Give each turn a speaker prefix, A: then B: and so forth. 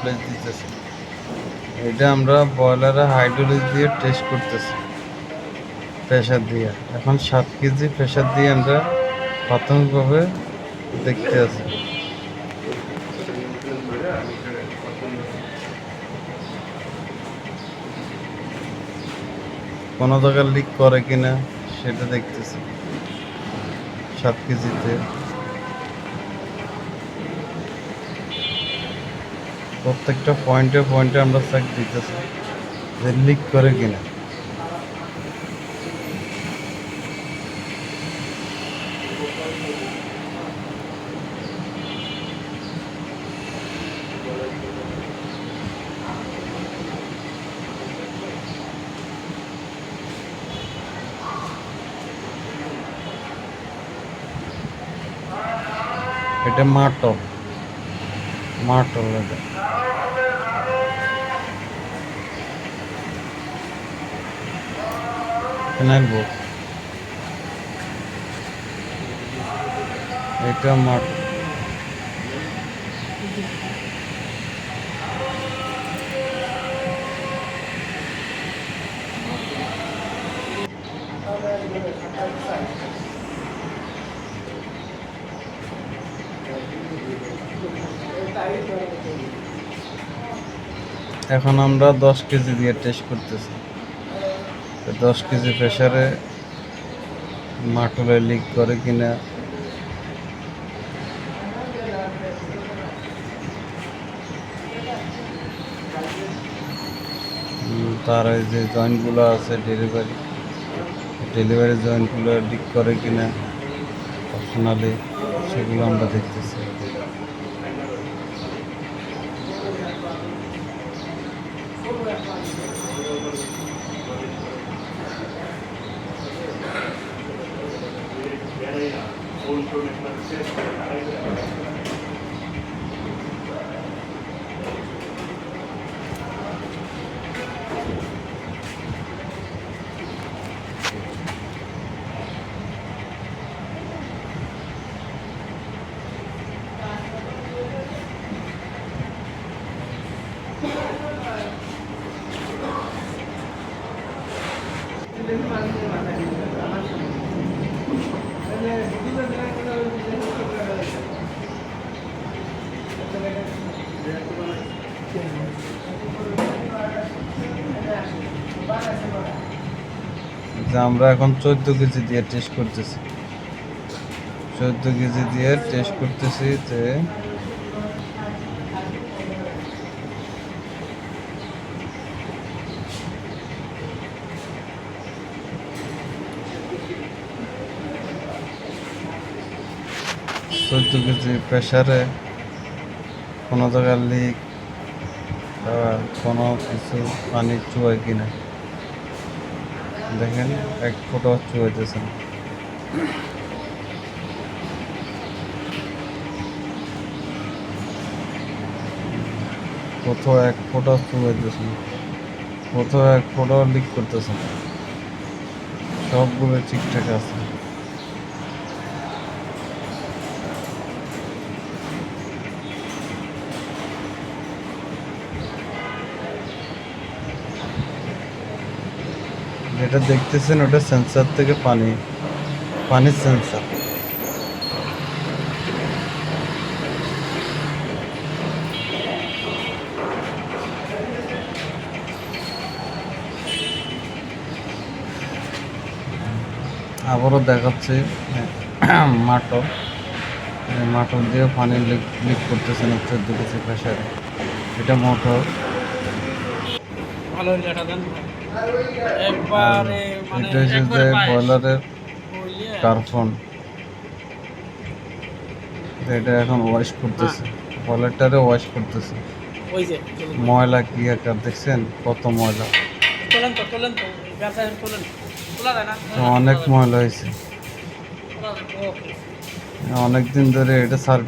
A: Replace দিতেছি। এটা আমরা বয়লারে হাইড্রোলিক দিয়ে টেস্ট করতেছি প্রেশার দিয়ে। এখন 7 কেজি প্রেশার দিয়ে আমরা প্রাথমিকভাবে দেখতে আছি। কোনো জায়গায় লিক করে কিনা সেটা দেখতেছি 7 কেজিতে। প্রত্যেকটা পয়েন্টে পয়েন্টে আমরা চেক দিতেছি যে লিক করে কিনা। এটা মাটল এটা ফিনাইল বোর্ড, এটা মাটল। এখন আমরা 10 কেজি দিয়ে টেস্ট করতেছি 10 কেজি প্রেসারে মাটলে লিক করে কিনা। তার এই যে জয়েন্টগুলো আছে ডেলিভারি জয়েন্টগুলো লিক করে কিনা অপশনালি, সেগুলো আমরা দেখতেছি। আমরা এখন 14 কেজি দিয়ে টেস্ট করতেছি 14 কেজি দিয়ে টেস্ট করতেছি যে কেজি প্রেসারে কোনো জায়গায় লিক কোনো কিছু পানি চুয়ায় কিনা দেখেন, 1 ফোঁটাও চুয়াইতেছে না। কোথাও 1 ফোঁটাও চুয়াইতেছে না, কোথাও 1 ফোঁটাও লিক করতেছে না, সবগুলো ঠিকঠাক আছে। যেটা দেখতেছেন ওটা সেন্সার থেকে পানির সেন্সার। আবারও দেখাচ্ছি মাটল দিয়ে পানি লিক করতেছে না 14 কেজি প্রেসারে। এটা মোটর, এটা হচ্ছে যে বয়লারের কার্বন। এটা এখন ওয়াশ করতেছে, বয়লারটারে ওয়াশ করতেছে। ময়লা কি আকার দেখছেন, কত ময়লা, অনেক ময়লা হয়েছে। অনেকদিন ধরে এটা সার্ভিস